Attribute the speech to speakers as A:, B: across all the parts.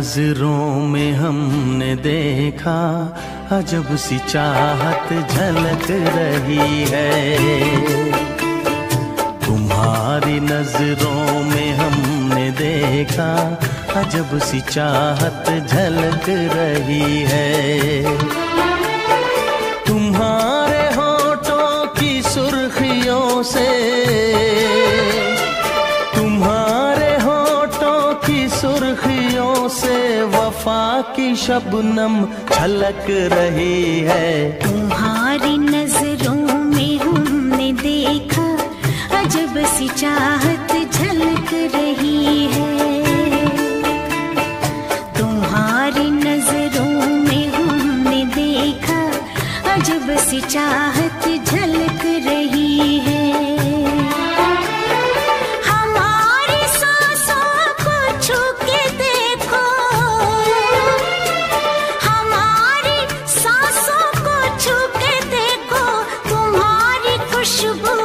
A: नजरों में हमने देखा अजब सी चाहत झलक रही है। तुम्हारी नजरों में हमने देखा अजब सी चाहत झलक रही है। तुम्हारे होठों की सुर्खियों से, तुम्हारे होठों की सुर्खियों से वफा की शबनम छलक रही है।
B: तुम्हारी नजरों में हमने देखा अजब सी चाहत झलक रही है। तुम्हारी नजरों में हमने देखा अजब सी चाहत झलक रही है। हमारी सांसों को छू के देखो, हमारी सांसों को छू के देखो, तुम्हारी खुशबू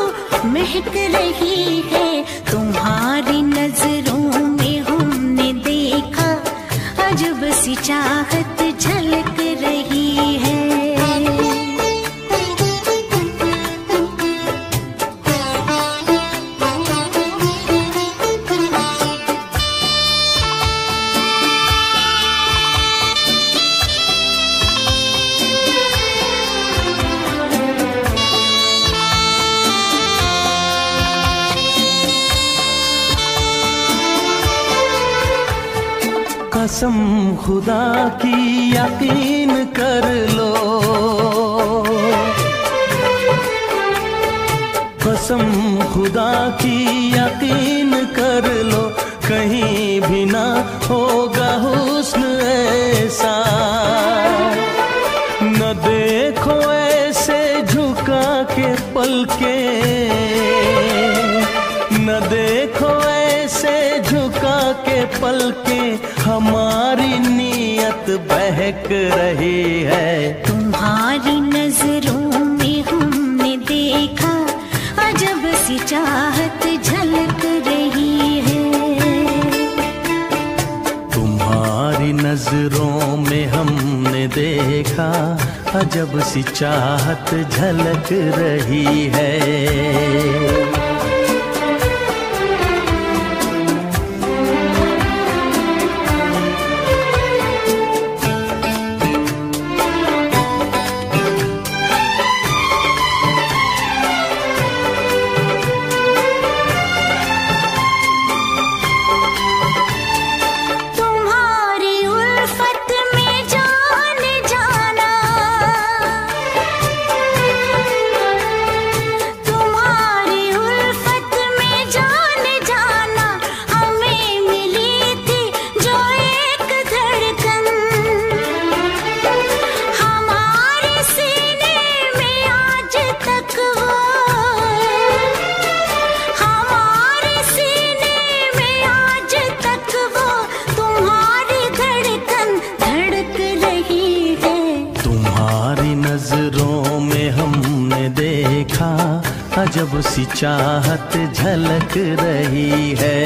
B: महक रही है। तुम्हारी नजरों में हमने देखा अजब सी चाहत झलक रही है।
A: कसम खुदा की यकीन कर लो, कसम खुदा की यकीन कर लो, कहीं भी ना होगा हुस्न ऐसा। न देखो ऐसे झुका के पलके, न देखो ऐसे झुका के पलके, हमारी नीयत बहक रही है।
B: तुम्हारी नजरों में हमने देखा अजब सी चाहत झलक रही है।
A: तुम्हारी नजरों में हमने देखा अजब सी चाहत झलक रही है। नजरों में हमने देखा अजब सी चाहत झलक रही है।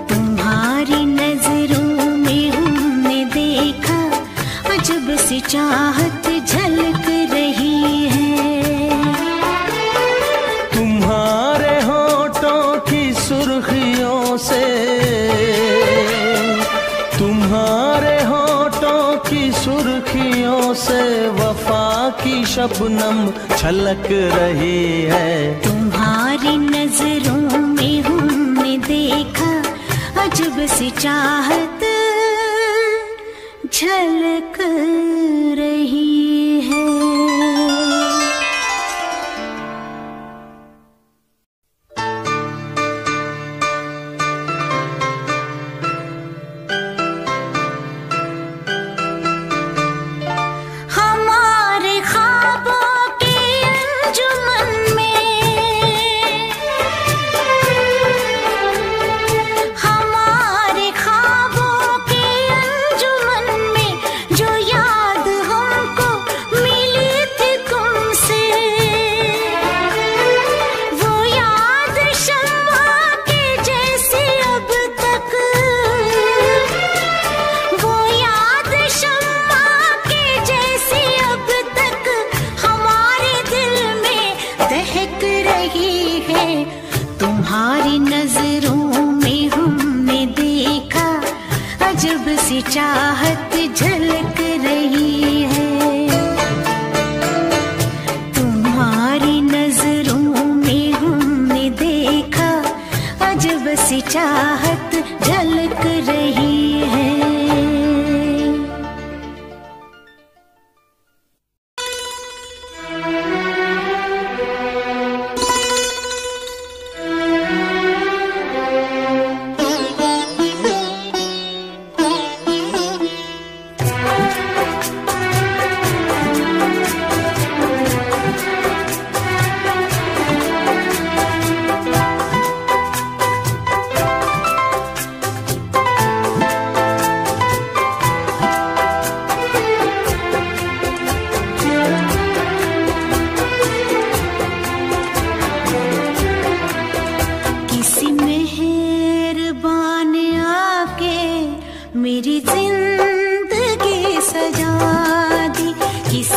B: तुम्हारी नजरों में हमने देखा अजब सी चाहत झलक रही है।
A: तुम्हारे होठों की सुर्खियों से, तुम्हारे होठों की सुर्खियों से वफा की शबनम छलक रही है।
B: तुम्हारी नजरों में हमने देखा अजब सी चाहत झलक रही है। जो याद हमको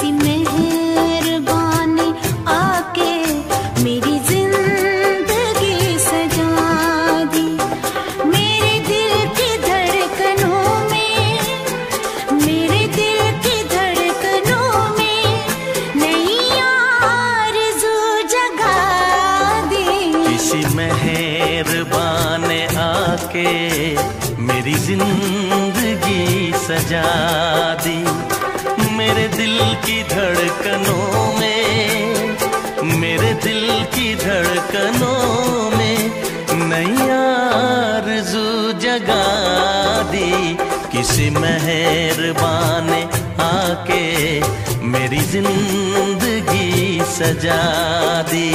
B: किसी मेहरबान आके मेरी जिंदगी सजा दी। मेरे दिल की धड़कनों में, मेरे दिल की धड़कनों में नई आरज़ू जगा दी।
A: किसी मेहरबान आके मेरी जिंदगी सजा दी। मेरे दिल की धड़कनों में, मेरे दिल की धड़कनों में नई आरज़ू जगा दी। किसी मेहरबान आके मेरी जिंदगी सजा दी।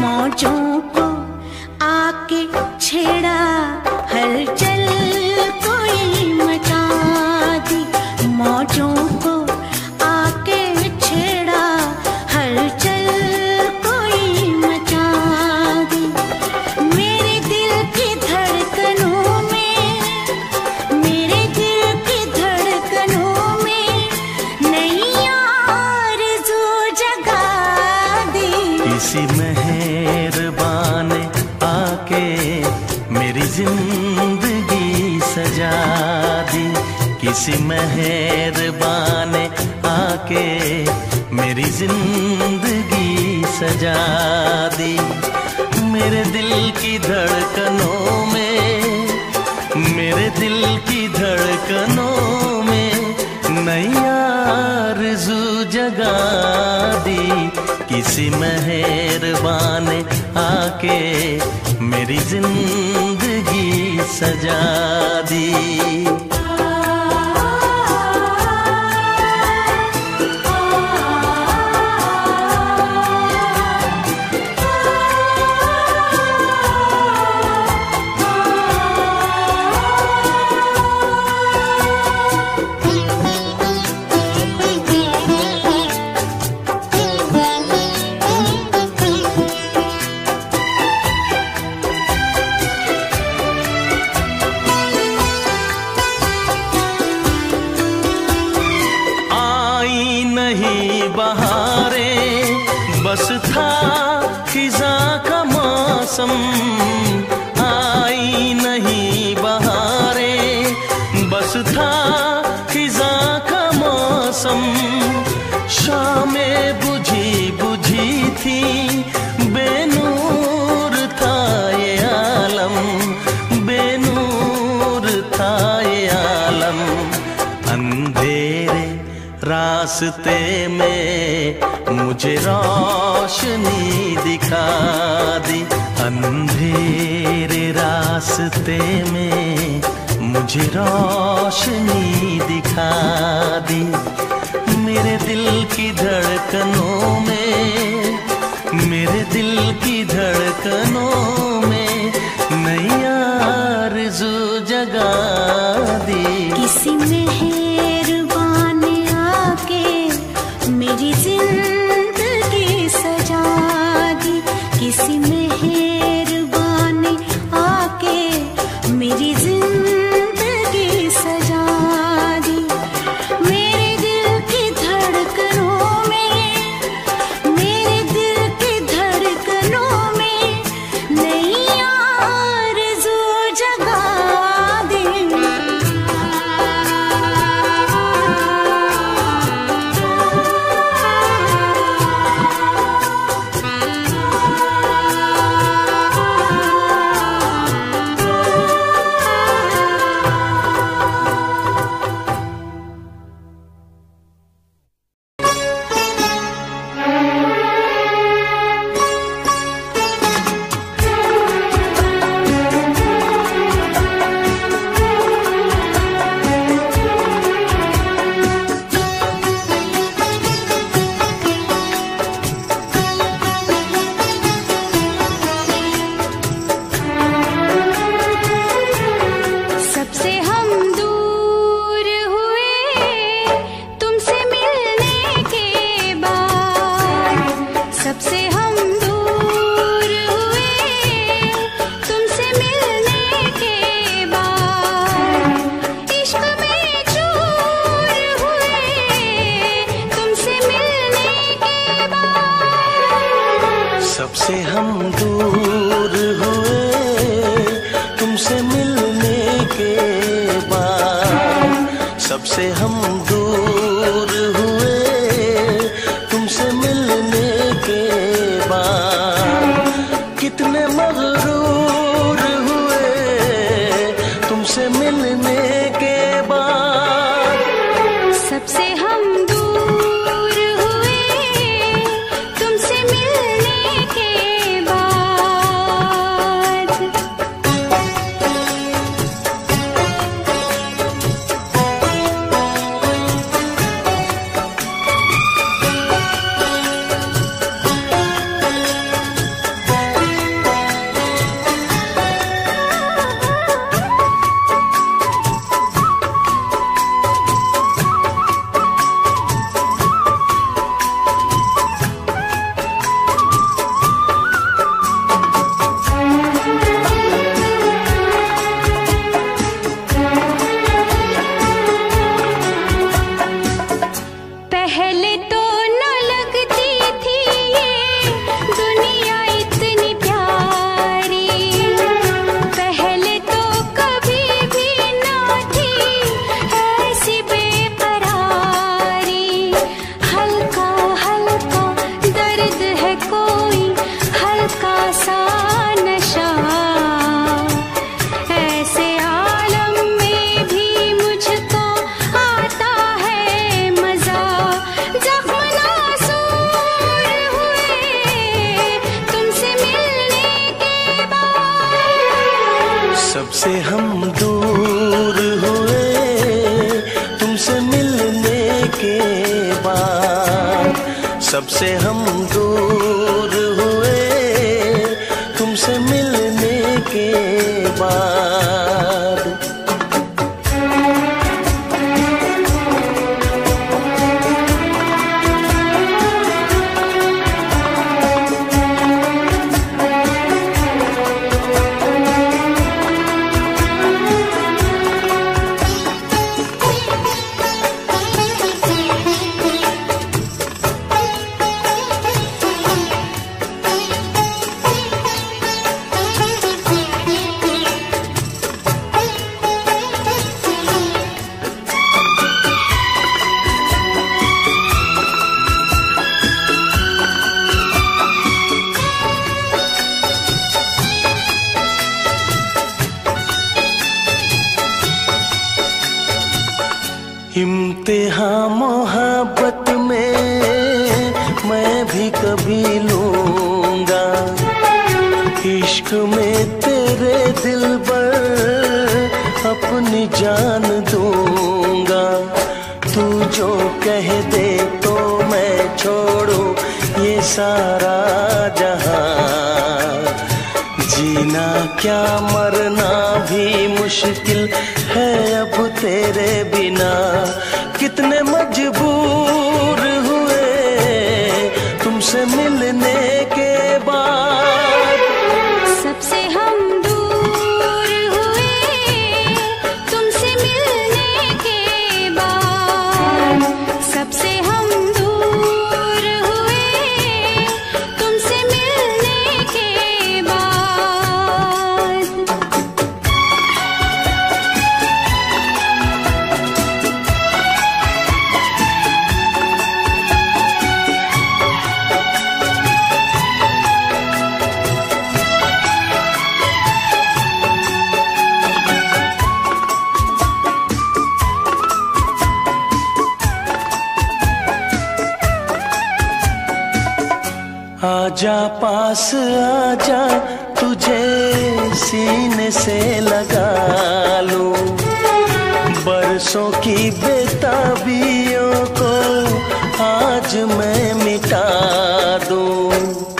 B: मौजों को आके छेड़ा, हलचल कोई मचा दी। मौजों को आके छेड़ा, हलचल कोई मचा दी। मेरे दिल की धड़कनों में, मेरे दिल की धड़कनों में नई आरज़ू जगा दी।
A: किसी मेहरबान आके मेरी जिंदगी सजा दी। किसी मेहरबान आके मेरी जिंदगी सजा दी। मेरे दिल की धड़कनों में, मेरे दिल की धड़कनों में नई आरज़ू जगा दी। किसी मेहरबान आके मेरी जिंदगी सजा दी। बहारें बस था खिज़ा का मौसम। आई नहीं बहारें बस था खिज़ा का मौसम। शामें बुझी बुझी थी, बेनूर था ये आलम, बेनूर था ये आलम। अंधेरे रास्ते में मुझे रोशनी दिखा दी। अंधेरे रास्ते में मुझे रोशनी दिखा दी। मेरे दिल की धड़कनों में, मेरे दिल की धड़कनों में नई आरज़ू जगा दी।
B: किसी मेहरबान आके मेरी जिंदगी सजा दी। किसी मेहरबान आके मेरी जिंदगी सजा
A: सबसे हम दूर हुए तुमसे मिलने के बाद, कितने मगरूर हुए तुमसे मिलने के बाद।
B: सबसे हम दूर हुए तुमसे मिलने के बाद। पहले तो न लगती थी ये दुनिया इतनी प्यारी, पहले तो कभी भी न थी ऐसी बेकरारी। हल्का हल्का दर्द है कोई हल्का सा नशा, ऐसे आलम में भी मुझको आता है मजा। जख्म नासूर हुए तुमसे मिलने के बाद।
A: सबसे हम दूर हुए तुमसे मिलने के बाद, सबसे हम दूर हुए तुमसे मिलने के बाद। इम्तिहान मोहब्बत में मैं भी कभी लूंगा, इश्क में तेरे दिल पर अपनी जान दूंगा। तू जो कह दे तो मैं छोड़ूं ये सारा जहां। जीना क्या मरना भी मुश्किल है अब तेरे बिना। कितने मजबूर हुए तुमसे मिलने के बाद।
B: सबसे हम दूर हुए तुमसे मिलने के बाद। सबसे हम दूर हुए तुमसे मिलने के बाद।
A: आजा पास आजा तुझे सीने से लगा लूं, बरसों की बेताबियों को आज मैं मिटा दूं।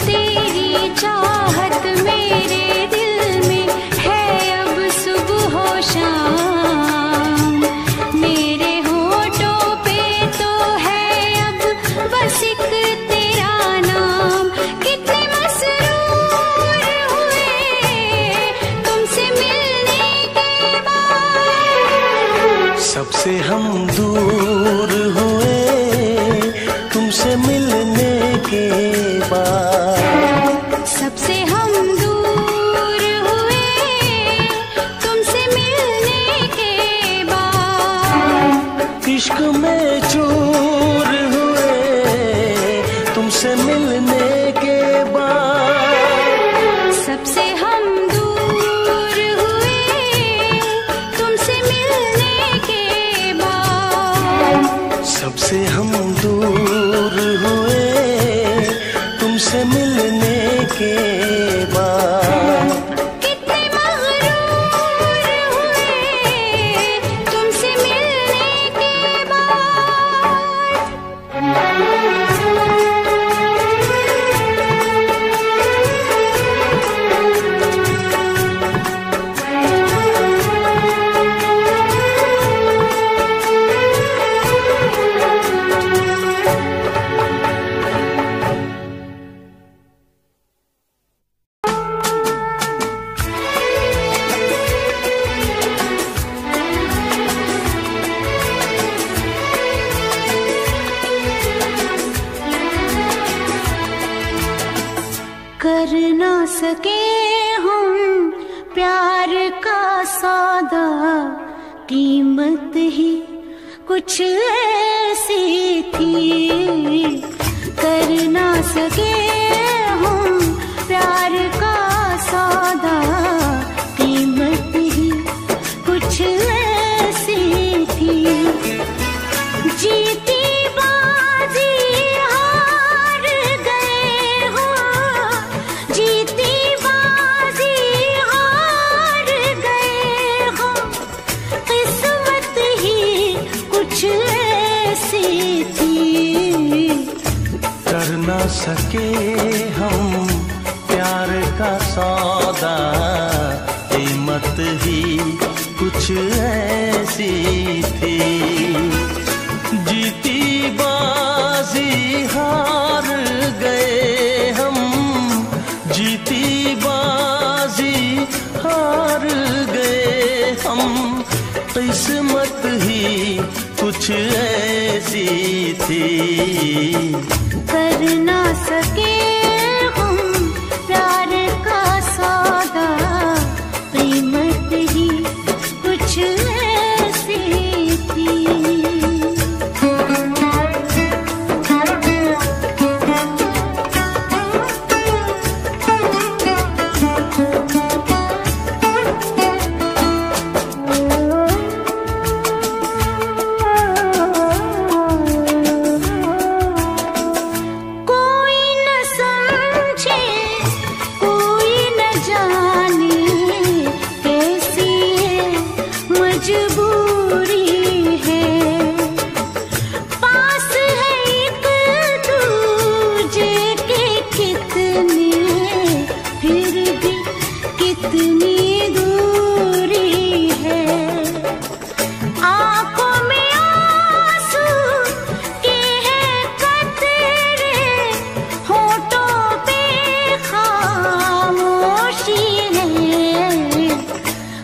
B: तेरी चाहत मेरे दिल में है अब सुबह हो शाम। मेरे होठों पे तो है अब बस एक तेरा नाम। कितने मसरूर हुए तुमसे मिलने के बाद।
A: सबसे हम दूर हुए तुमसे मिलने के बाद।
B: सबसे हम दूर हुए तुमसे मिलने के बाद।
A: इश्क में चूर हुए तुमसे मिलने के बाद।
B: सबसे हम दूर हुए तुमसे मिलने के बाद।
A: सबसे हम दूर हुए तुमसे मिलने के बाद।
B: कितने मगरूर हुए तुमसे मिलने के बाद। कर ना सके हम प्यार का सौदा, कीमत ही कुछ ऐसी थी। कर ना सके हम प्यार का सौदा, कीमत ही कुछ ऐसी थी। जीती बाजी हार गए हो, जीती बाजी हार गए हो। किस्मत ही कुछ ऐसी थी।
A: कर ना सके हम प्यार का सौदा, कीमत ही कुछ ऐसी थी। जीती बाजी हार गए हम, जीती बाजी हार गए हम। किस्मत ही कुछ ऐसी थी।
B: कर ना सके हम प्यार का सौदा, कीमत ही कुछ ऐसी थी।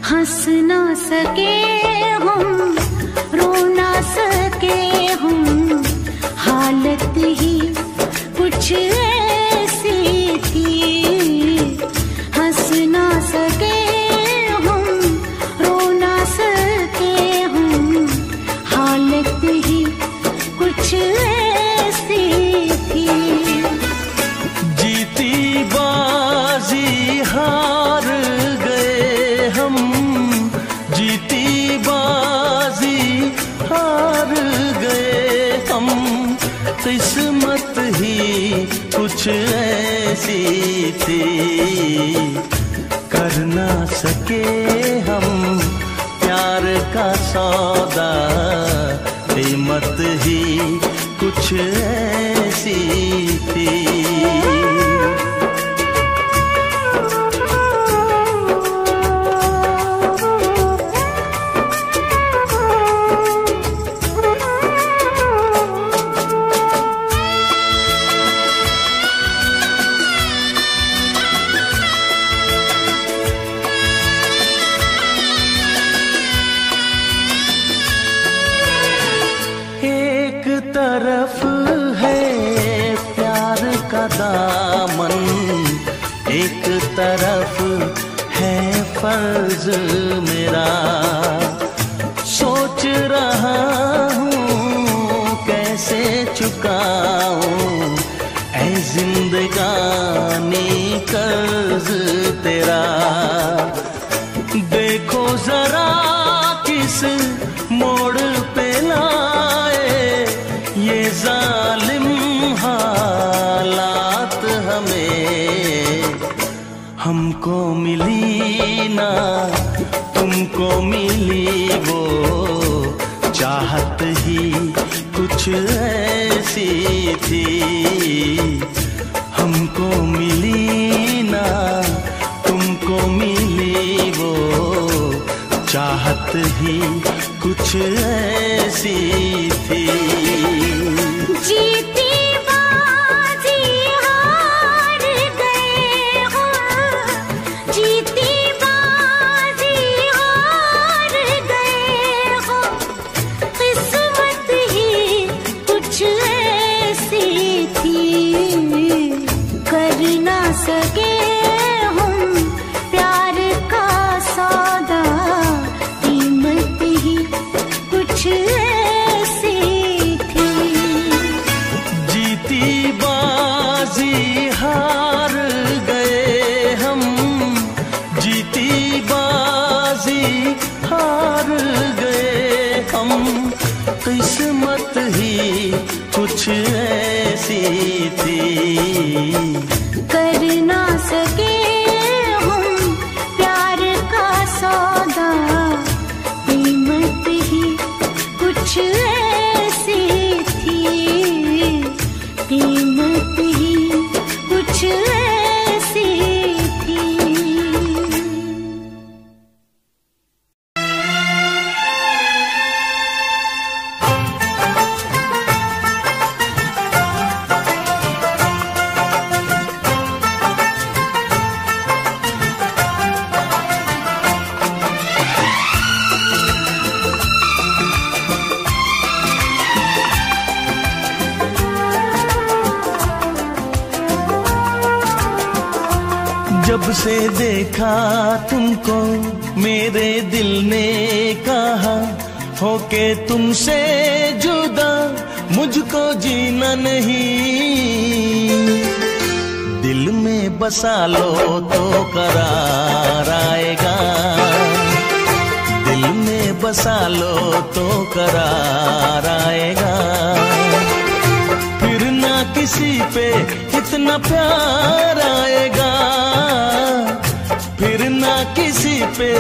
B: हंस ना सके हम, रो ना सके हम, हालत ही कुछ ऐसी थी। हंस ना सके हम, रो ना सके हम, हालत ही कुछ ऐसी थी।
A: जीती बाजी हार गए हम, जीती बाजी हार गए हम। किस्मत ही कुछ ऐसी थी। कर ना सके हम प्यार का सौदा, कीमत ही कुछ ऐसी थी। तरफ है प्यार का दामन, एक तरफ है फर्ज मेरा। सोच रहा हूँ हमको मिली ना तुमको मिली वो चाहत ही कुछ ऐसी थी। हमको मिली ना तुमको मिली वो चाहत ही कुछ ऐसी थी।
B: जीती बाजी हार गए हो, जीती बाजी हार गए हो, किस्मत ही कुछ ऐसी थी। कर ना सके हम प्यार का सौदा, कीमत ही कुछ ऐसी थी।
A: जीती बाजी हार गए हम, जीती बाजी हार गए हम, किस्मत ही कुछ ऐसी थी।
B: कर ना सके हम प्यार का सौदा, कीमत ही कुछ ऐसी थी, कीमत ही कुछ ऐसी थी।
A: जब से देखा तुमको मेरे दिल ने कहा, होके तुमसे जुदा मुझको जीना नहीं। दिल में बसा लो तो करार आएगा, दिल में बसा लो तो करार आएगा। फिर ना किसी पे इतना प्यार आएगा, फिर ना किसी पे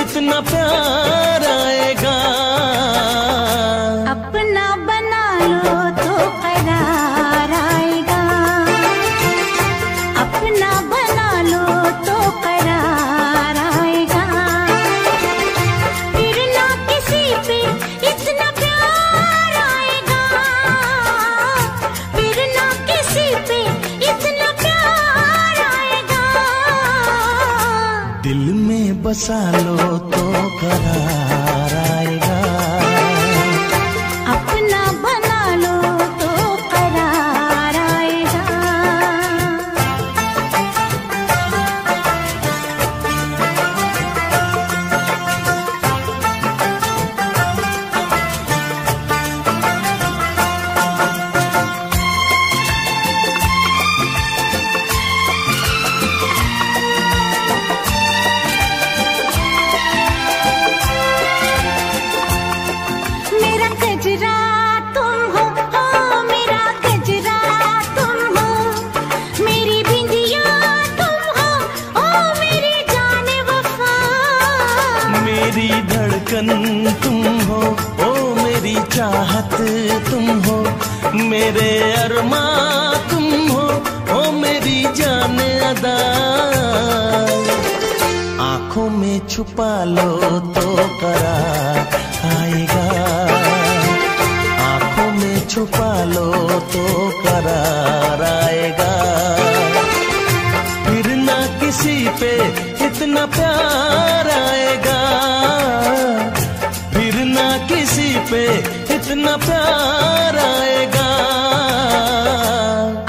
A: इतना प्यार आएगा।
B: अपना बना लो तो करार आएगा, अपना बना लो तो करार आएगा। फिर ना किसी पे इतना प्यार आएगा, फिर ना किसी पे इतना प्यार आएगा।
A: दिल में बसा लो तो करार आएगा,
B: अपना बना लो तो करार आएगा। मेरा गजरा तुम हो, ओ मेरा गजरा तुम हो, मेरी बिंदिया तुम हो, ओ मेरी जाने वफा।
A: मेरी धड़कन तुम हो, ओ मेरी चाहत तुम हो, मेरे अरमां तुम हो, ओ मेरी जान अदा। आंखों में छुपा लो तो करार आएगा, आंखों में छुपा लो तो करार आएगा। फिर ना किसी पे इतना प्यार आएगा, फिर ना किसी पे इतना प्यार आएगा।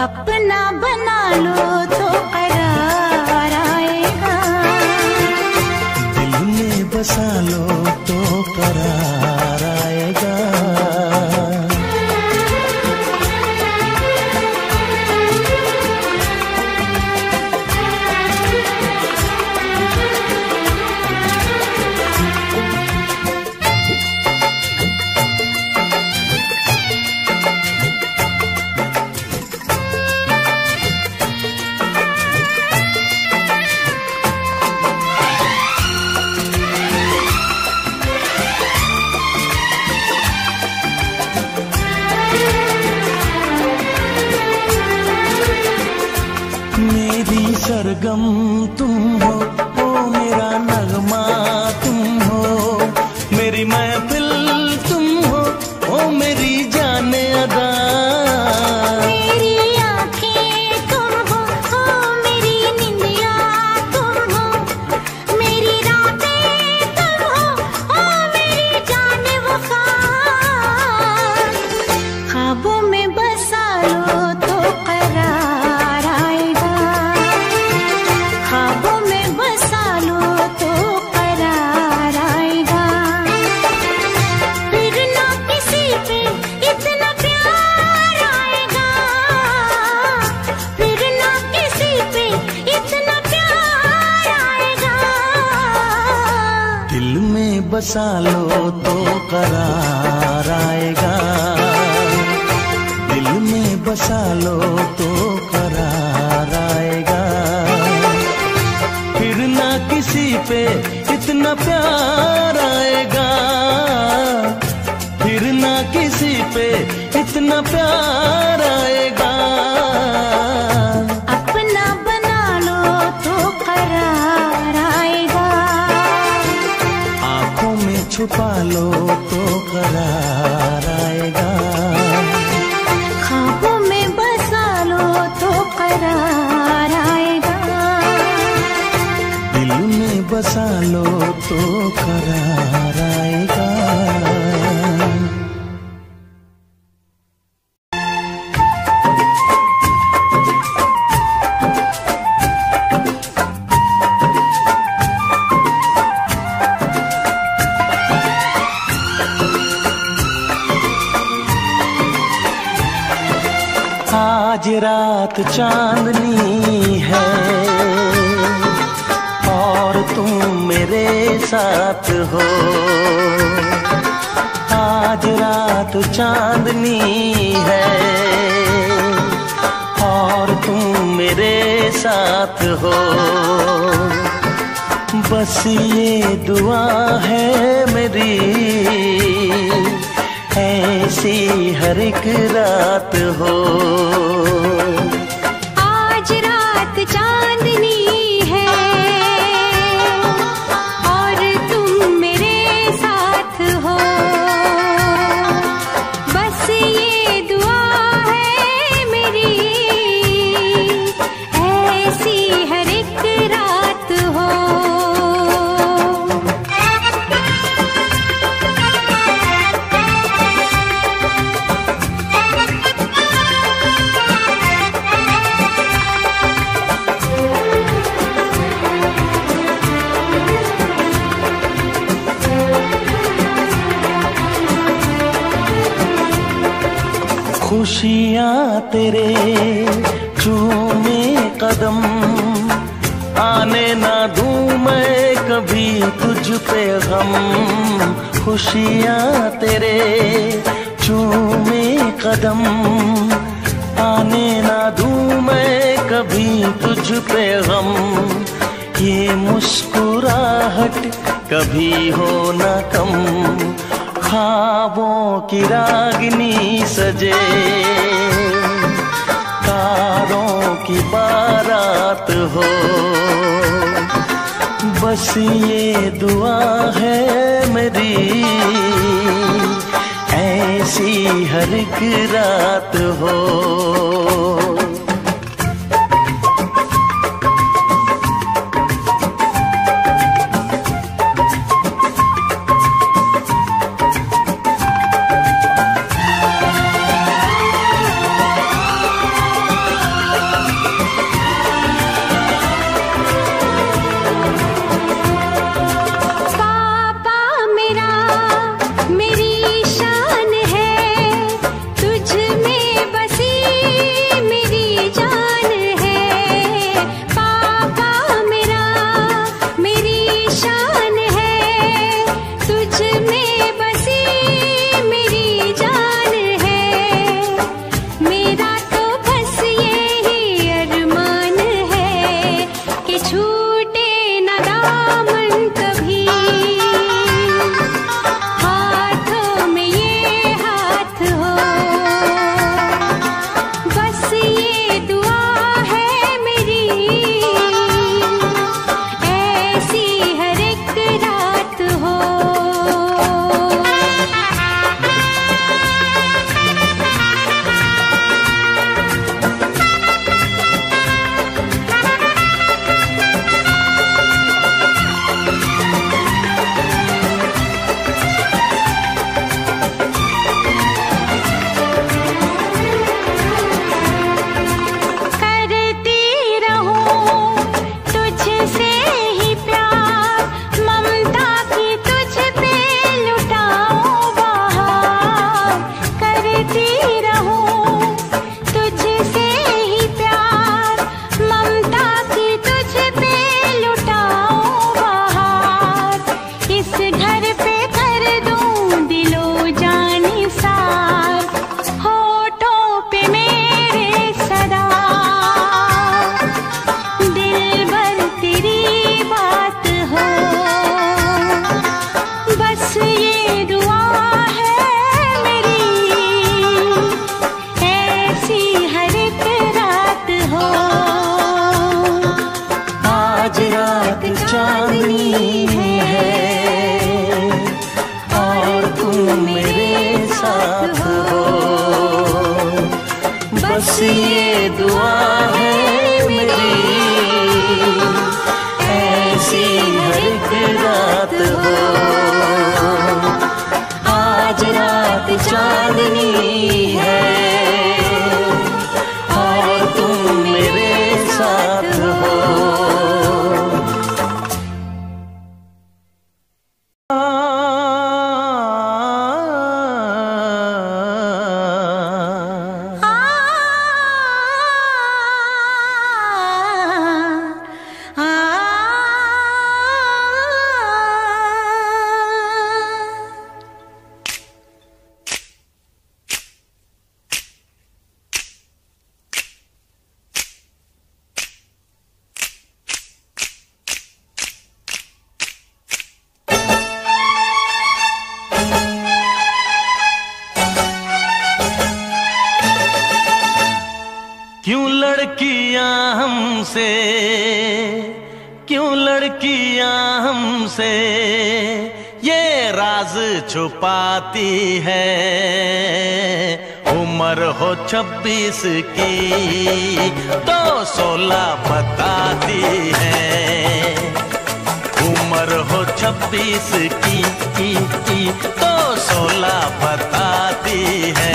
B: अपना बना लो तो करार आएगा,
A: दिल में बसा लो तो करार आएगा। सरगम तुम हो, ओ मेरा नगमा तुम हो, मेरी महफिल तुम हो, ओ मेरी जाने अदा।
B: मेरी आँखें तुम हो, ओ मेरी निंदिया तुम हो, मेरी रातें तुम हो, ओ मेरी जाने वफा। ख्वाबों में बसा लो तो करार आएगा, ख्वाबों में बसा लो तो करार आएगा। फिर ना किसी पे इतना प्यार आएगा, फिर ना किसी पे इतना प्यार आएगा।
A: दिल में बसा लो तो करार आएगा, दिल में बसा लो तो करार आएगा। फिर ना किसी पे इतना प्यार आएगा, फिर ना किसी पे इतना प्यार आएगा।
B: अपना बना लो तो करार आएगा,
A: आँखों में छुपा लो तो करार आएगा,
B: ख्वाबों में बसा लो तो करार आएगा।
A: दिल में बसा लो तो करार आएगा। आज रात चांदनी है और तुम मेरे साथ हो, आज रात चांदनी है और तुम मेरे साथ हो। बस ये दुआ है मेरी, ऐसी हर एक रात हो।
B: आज रात चांदनी है और तुम मेरे साथ हो, बस ये दुआ है मेरी, ऐसी हर एक रात हो।
A: खुशियाँ तेरे चूमे कदम, आने ना दूं मैं कभी तुझ पे गम। खुशियाँ तेरे चूमे कदम, आने ना दूं मैं कभी तुझ पे गम। ये मुस्कुराहट कभी हो ना कम, ख्वाबों की रागिनी सजे, तारों की बारात हो। बस ये दुआ है मेरी, ऐसी हर एक रात हो।
B: मेरी शान है तुझ में बसी,
A: बस ये दुआ है मेरी, ऐसी हर एक रात हो, आज रात चांदनी है और तुम मेरे साथ हो। क्यों लड़कियां हमसे, क्यों लड़कियां हमसे ये राज छुपाती है। उम्र हो 26 की तो 16 बताती है। उम्र हो 26 की तो 16 बताती है।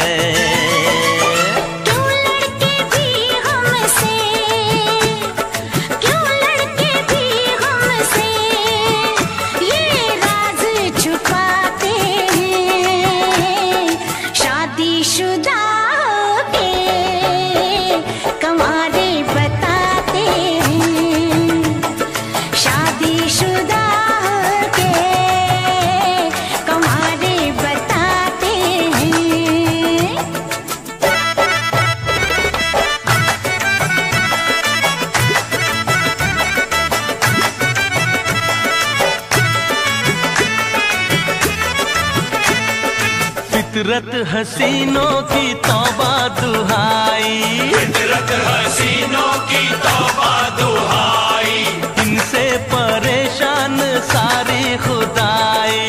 A: फितरत हसीनों की तौबा दुहाई,
C: फितरत हसीनों की तौबा दुहाई।
A: इनसे परेशान सारी खुदाई,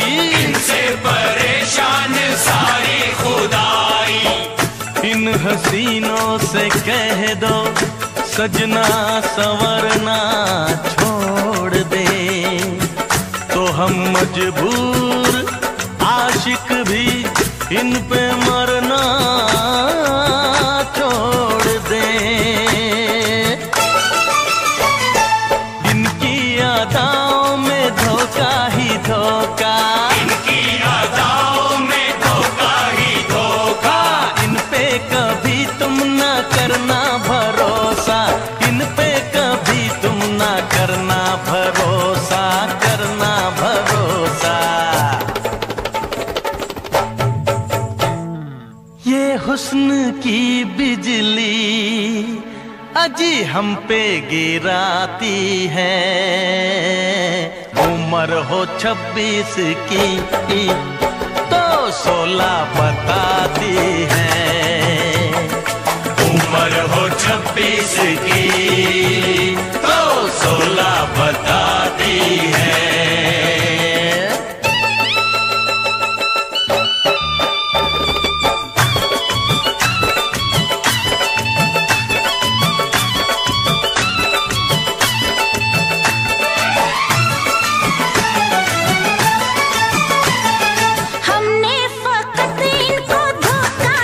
C: इनसे परेशान सारी खुदाई।
A: इन हसीनों से कह दो सजना संवरना छोड़ दे, तो हम मजबूर आशिक भी इन पे मरना छोड़ दे। इनकी अदाओं में धोखा ही धोखा,
C: इनकी अदाओं में धोखा ही धोखा।
A: इन पे कभी तुम ना करना भरोसा, इन पे कभी तुम ना करना भरोसा, करना भरोसा। ये हुस्न की बिजली अजी हम पे गिराती है। उम्र हो 26 की तो 16 बताती है।
C: उम्र हो 26 की तो 16 बताती है।
B: हमने फकत इनको धोखा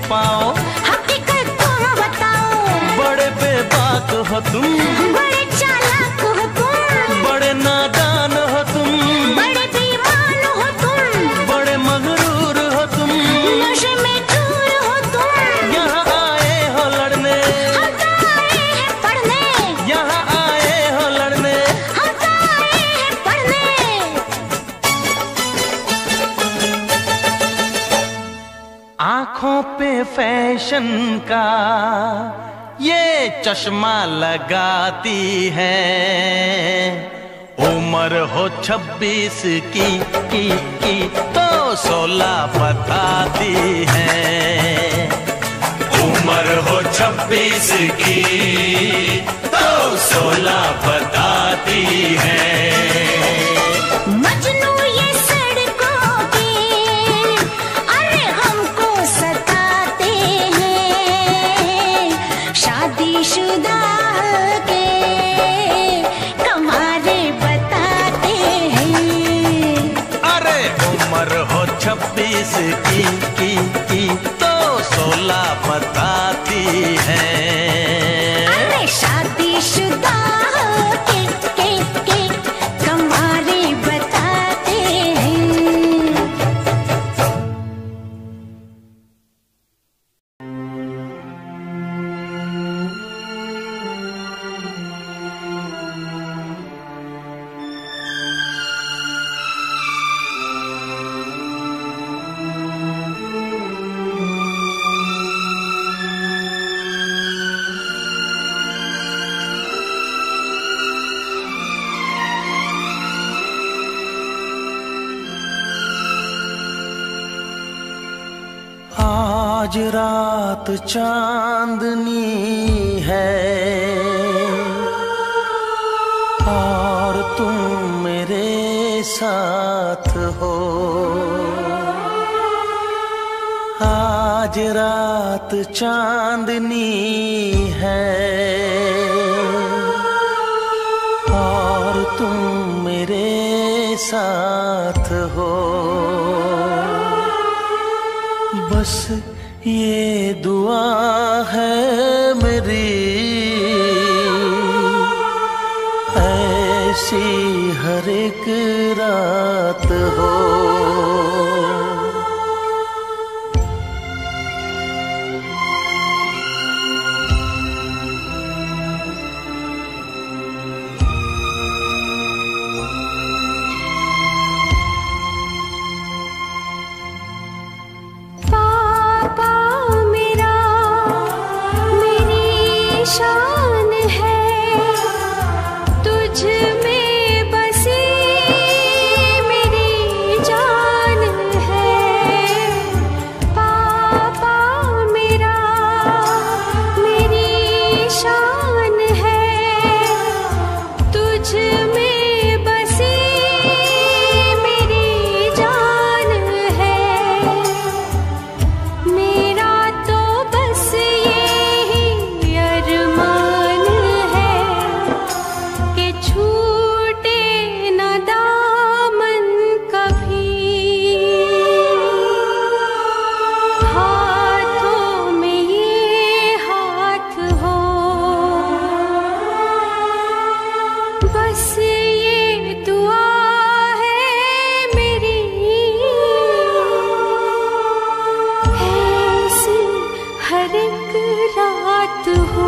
A: छुपाओ,
B: हकीकत तुम बताओ।
A: बड़े बेबाक हो तुम,
B: बड़े चालाक हो तुम,
A: बड़े नादान हो तुम,
B: बड़े बेईमान हो तुम,
A: बड़े मगरूर हो तुम,
B: नशे में चूर हो तुम।
A: यहाँ आए हो लड़ने,
B: हम तो आए हैं पढ़ने,
A: यहाँ आए हो लड़ने।
B: हम तो आए हैं पढ़ने।
A: आंखों पे फैशन का ये चश्मा लगाती है, उम्र हो 26 की तो 16 बताती है।
C: उम्र हो 26 की तो 16 बताती है।
B: मजनू ये सड़कों के अरे हमको सताते हैं, शादीशुदा के कमारे बताते हैं।
A: अरे उम्र हो 26 की तो 16 बताती है।
B: अरे शादीशुदा के कमारे बताते हैं।
A: आज रात चांदनी है और तुम मेरे साथ हो। आज रात चांदनी है और तुम मेरे साथ हो। बस ये दुआ है मेरी, ऐसी हर एक रात हो।
B: पापा मेरा मेरी शान है, तुझ में बसी मेरी जान है। पापा मेरा मेरी शान है, तुझ में बसी मेरी जान है। मेरा तो बस यही अरमान है कि छूटे न दामन कभी, हाथों में ये हाथ हो। बस ये दुआ है मेरी, ऐसी हर एक रात हो।